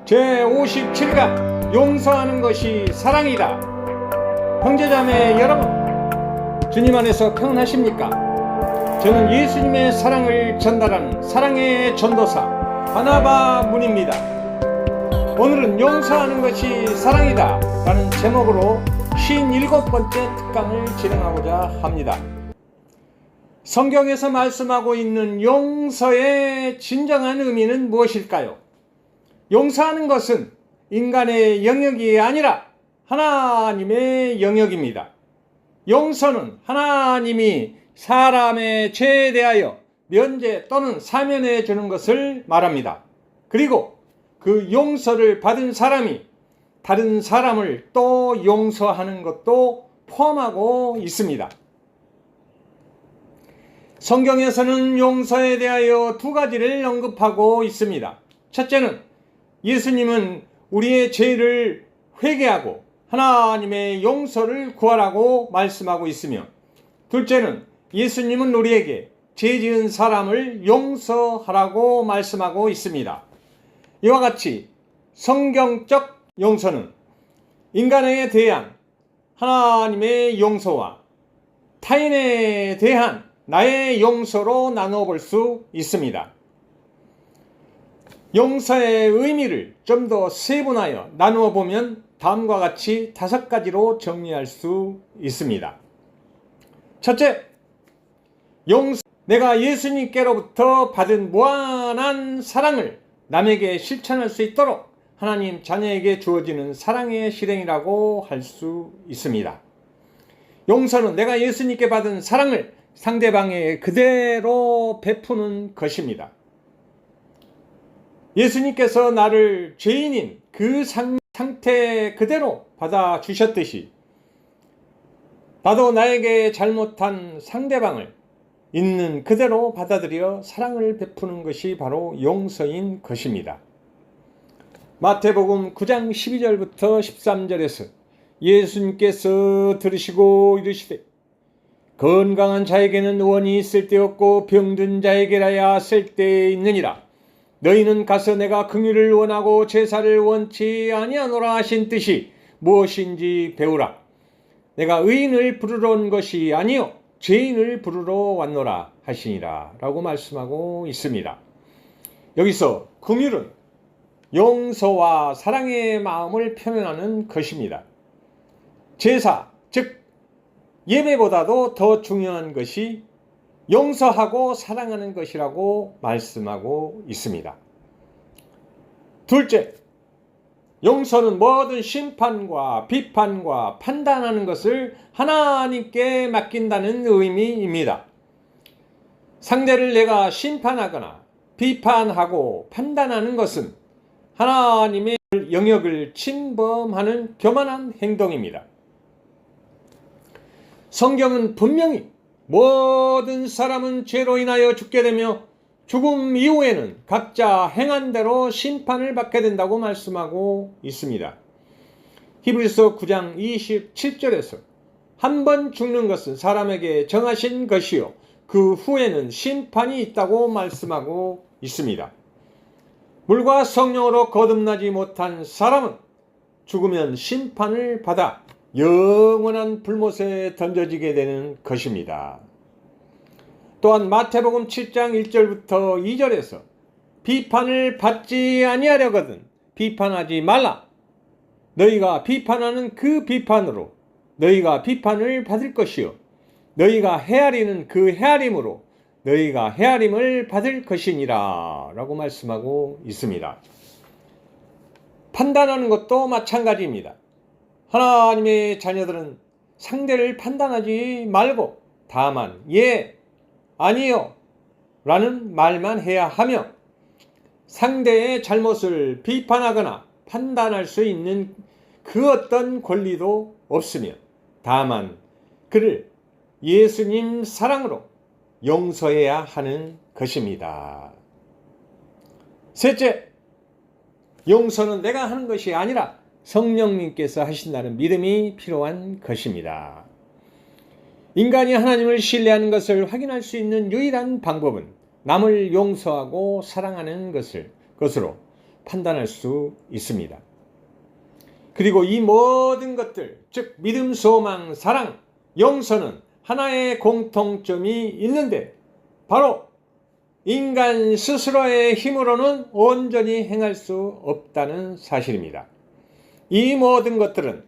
제57강 용서하는 것이 사랑이다. 형제자매 여러분, 주님 안에서 평안하십니까? 저는 예수님의 사랑을 전달하는 사랑의 전도사 바나바 문입니다. 오늘은 용서하는 것이 사랑이다 라는 제목으로 57번째 특강을 진행하고자 합니다. 성경에서 말씀하고 있는 용서의 진정한 의미는 무엇일까요? 용서하는 것은 인간의 영역이 아니라 하나님의 영역입니다. 용서는 하나님이 사람의 죄에 대하여 면제 또는 사면해 주는 것을 말합니다. 그리고 그 용서를 받은 사람이 다른 사람을 또 용서하는 것도 포함하고 있습니다. 성경에서는 용서에 대하여 두 가지를 언급하고 있습니다. 첫째는 예수님은 우리의 죄를 회개하고 하나님의 용서를 구하라고 말씀하고 있으며, 둘째는 예수님은 우리에게 죄 지은 사람을 용서하라고 말씀하고 있습니다. 이와 같이 성경적 용서는 인간에 대한 하나님의 용서와 타인에 대한 나의 용서로 나누어 볼 수 있습니다. 용서의 의미를 좀 더 세분하여 나누어 보면 다음과 같이 5가지로 정리할 수 있습니다. 첫째, 용서. 내가 예수님께로부터 받은 무한한 사랑을 남에게 실천할 수 있도록 하나님 자녀에게 주어지는 사랑의 실행이라고 할 수 있습니다. 용서는 내가 예수님께 받은 사랑을 상대방에게 그대로 베푸는 것입니다. 예수님께서 나를 죄인인 그 상태 그대로 받아주셨듯이 나도 나에게 잘못한 상대방을 있는 그대로 받아들여 사랑을 베푸는 것이 바로 용서인 것입니다. 마태복음 9장 12절부터 13절에서 예수님께서 들으시고 이르시되, 건강한 자에게는 원이 쓸데없고 병든 자에게라야 쓸데있느니라. 너희는 가서 내가 긍휼을 원하고 제사를 원치 아니하노라 하신 뜻이 무엇인지 배우라. 내가 의인을 부르러 온 것이 아니요 죄인을 부르러 왔노라 하시니라 라고 말씀하고 있습니다. 여기서 긍휼은 용서와 사랑의 마음을 표현하는 것입니다. 제사, 즉 예배보다도 더 중요한 것이 용서하고 사랑하는 것이라고 말씀하고 있습니다. 둘째, 용서는 모든 심판과 비판과 판단하는 것을 하나님께 맡긴다는 의미입니다. 상대를 내가 심판하거나 비판하고 판단하는 것은 하나님의 영역을 침범하는 교만한 행동입니다. 성경은 분명히 모든 사람은 죄로 인하여 죽게 되며 죽음 이후에는 각자 행한 대로 심판을 받게 된다고 말씀하고 있습니다. 히브리서 9장 27절에서 한 번 죽는 것은 사람에게 정하신 것이요 그 후에는 심판이 있다고 말씀하고 있습니다. 물과 성령으로 거듭나지 못한 사람은 죽으면 심판을 받아 영원한 불못에 던져지게 되는 것입니다. 또한 마태복음 7장 1절부터 2절에서 비판을 받지 아니하려거든 비판하지 말라. 너희가 비판하는 그 비판으로 너희가 비판을 받을 것이요 너희가 헤아리는 그 헤아림으로 너희가 헤아림을 받을 것이니라 라고 말씀하고 있습니다. 판단하는 것도 마찬가지입니다. 하나님의 자녀들은 상대를 판단하지 말고 다만 예, 아니요 라는 말만 해야 하며 상대의 잘못을 비판하거나 판단할 수 있는 그 어떤 권리도 없으며 다만 그를 예수님 사랑으로 용서해야 하는 것입니다. 셋째, 용서는 내가 하는 것이 아니라 성령님께서 하신다는 믿음이 필요한 것입니다. 인간이 하나님을 신뢰하는 것을 확인할 수 있는 유일한 방법은 남을 용서하고 사랑하는 것으로 판단할 수 있습니다. 그리고 이 모든 것들, 즉 믿음, 소망, 사랑, 용서는 하나의 공통점이 있는데 바로 인간 스스로의 힘으로는 온전히 행할 수 없다는 사실입니다. 이 모든 것들은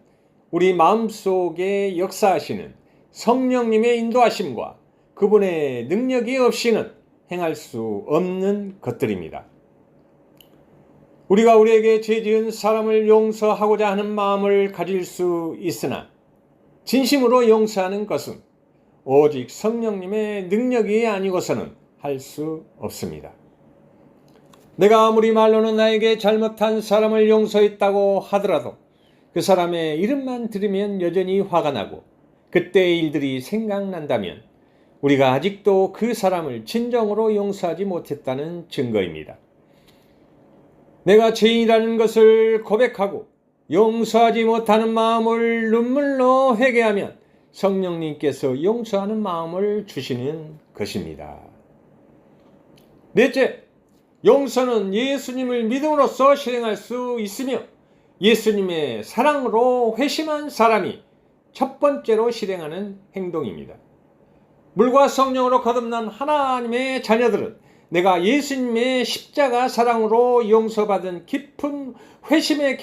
우리 마음속에 역사하시는 성령님의 인도하심과 그분의 능력이 없이는 행할 수 없는 것들입니다. 우리가 우리에게 죄 지은 사람을 용서하고자 하는 마음을 가질 수 있으나 진심으로 용서하는 것은 오직 성령님의 능력이 아니고서는 할 수 없습니다. 내가 아무리 말로는 나에게 잘못한 사람을 용서했다고 하더라도 그 사람의 이름만 들으면 여전히 화가 나고 그때의 일들이 생각난다면 우리가 아직도 그 사람을 진정으로 용서하지 못했다는 증거입니다. 내가 죄인이라는 것을 고백하고 용서하지 못하는 마음을 눈물로 회개하면 성령님께서 용서하는 마음을 주시는 것입니다. 넷째, 용서는 예수님을 믿음으로써 실행할 수 있으며 예수님의 사랑으로 회심한 사람이 첫 번째로 실행하는 행동입니다. 물과 성령으로 거듭난 하나님의 자녀들은 내가 예수님의 십자가 사랑으로 용서받은 깊은 회심의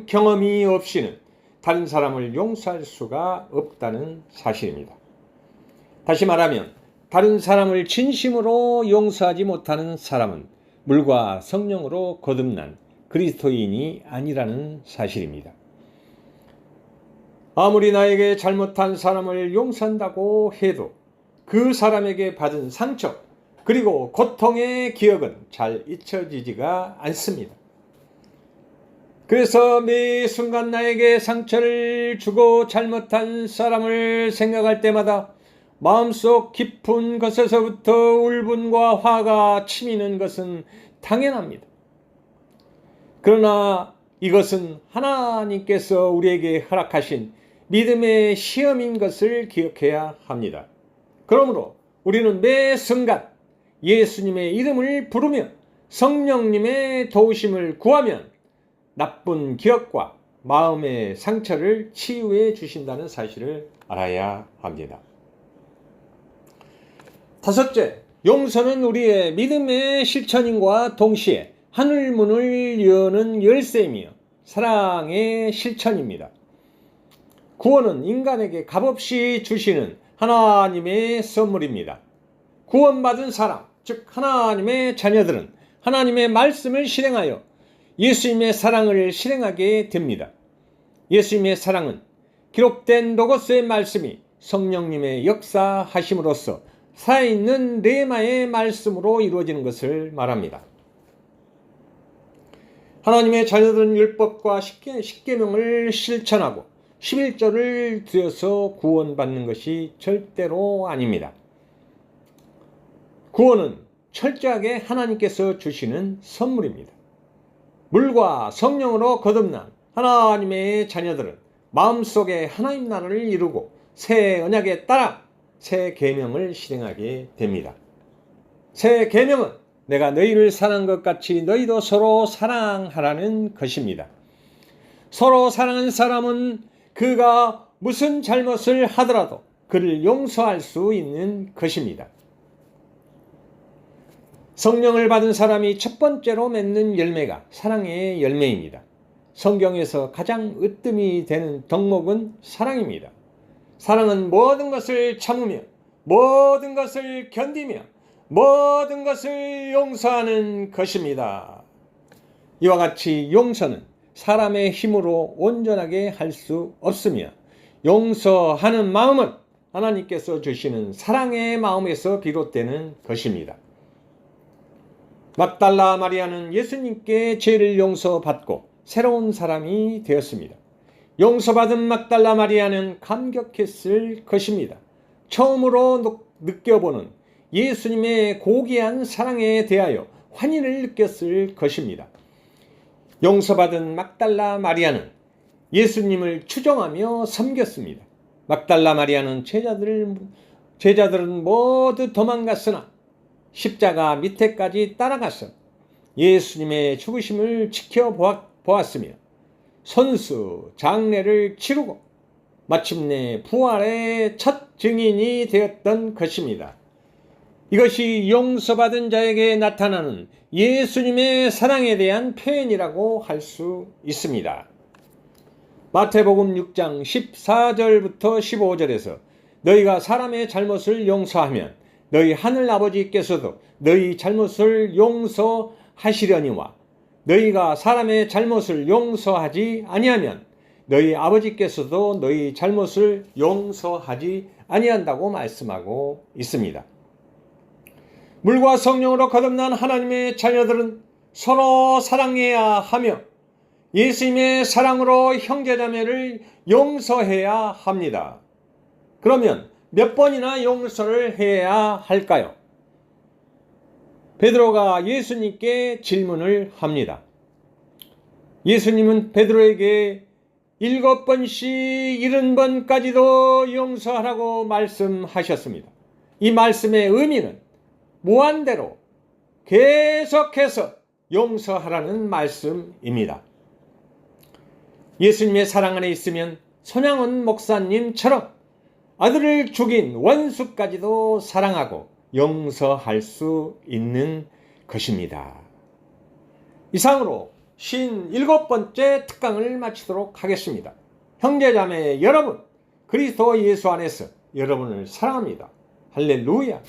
경험이 없이는 다른 사람을 용서할 수가 없다는 사실입니다. 다시 말하면 다른 사람을 진심으로 용서하지 못하는 사람은 물과 성령으로 거듭난 그리스도인이 아니라는 사실입니다. 아무리 나에게 잘못한 사람을 용서한다고 해도 그 사람에게 받은 상처 그리고 고통의 기억은 잘 잊혀지지가 않습니다. 그래서 매 순간 나에게 상처를 주고 잘못한 사람을 생각할 때마다 마음속 깊은 곳에서부터 울분과 화가 치미는 것은 당연합니다. 그러나 이것은 하나님께서 우리에게 허락하신 믿음의 시험인 것을 기억해야 합니다. 그러므로 우리는 매 순간 예수님의 이름을 부르며 성령님의 도우심을 구하면 나쁜 기억과 마음의 상처를 치유해 주신다는 사실을 알아야 합니다. 다섯째, 용서는 우리의 믿음의 실천인과 동시에 하늘문을 여는 열쇠이며 사랑의 실천입니다. 구원은 인간에게 값없이 주시는 하나님의 선물입니다. 구원받은 사람, 즉 하나님의 자녀들은 하나님의 말씀을 실행하여 예수님의 사랑을 실행하게 됩니다. 예수님의 사랑은 기록된 로고스의 말씀이 성령님의 역사하심으로써 살아있는 레마의 말씀으로 이루어지는 것을 말합니다. 하나님의 자녀들은 율법과 십계명을 실천하고 11조를 드려서 구원받는 것이 절대로 아닙니다. 구원은 철저하게 하나님께서 주시는 선물입니다. 물과 성령으로 거듭난 하나님의 자녀들은 마음속에 하나님 나라를 이루고 새 언약에 따라 새 계명을 실행하게 됩니다. 새 계명은 내가 너희를 사랑한 것 같이 너희도 서로 사랑하라는 것입니다. 서로 사랑하는 사람은 그가 무슨 잘못을 하더라도 그를 용서할 수 있는 것입니다. 성령을 받은 사람이 첫 번째로 맺는 열매가 사랑의 열매입니다. 성경에서 가장 으뜸이 되는 덕목은 사랑입니다. 사랑은 모든 것을 참으며 모든 것을 견디며 모든 것을 용서하는 것입니다. 이와 같이 용서는 사람의 힘으로 온전하게 할 수 없으며 용서하는 마음은 하나님께서 주시는 사랑의 마음에서 비롯되는 것입니다. 막달라 마리아는 예수님께 죄를 용서받고 새로운 사람이 되었습니다. 용서받은 막달라 마리아는 감격했을 것입니다. 처음으로 느껴보는 예수님의 고귀한 사랑에 대하여 환희를 느꼈을 것입니다. 용서받은 막달라 마리아는 예수님을 추종하며 섬겼습니다. 막달라 마리아는 제자들은 모두 도망갔으나 십자가 밑에까지 따라가서 예수님의 죽으심을 지켜보았으며 선수 장례를 치르고 마침내 부활의 첫 증인이 되었던 것입니다. 이것이 용서받은 자에게 나타나는 예수님의 사랑에 대한 표현이라고 할 수 있습니다. 마태복음 6장 14절부터 15절에서 너희가 사람의 잘못을 용서하면 너희 하늘 아버지께서도 너희 잘못을 용서하시려니와 너희가 사람의 잘못을 용서하지 아니하면 너희 아버지께서도 너희 잘못을 용서하지 아니한다고 말씀하고 있습니다. 물과 성령으로 거듭난 하나님의 자녀들은 서로 사랑해야 하며 예수님의 사랑으로 형제자매를 용서해야 합니다. 그러면 몇 번이나 용서를 해야 할까요? 베드로가 예수님께 질문을 합니다. 예수님은 베드로에게 7번씩 70번까지도 용서하라고 말씀하셨습니다. 이 말씀의 의미는 무한대로 계속해서 용서하라는 말씀입니다. 예수님의 사랑 안에 있으면 손양원 목사님처럼 아들을 죽인 원수까지도 사랑하고 용서할 수 있는 것입니다. 이상으로 57번째 특강을 마치도록 하겠습니다. 형제자매 여러분, 그리스도 예수 안에서 여러분을 사랑합니다. 할렐루야.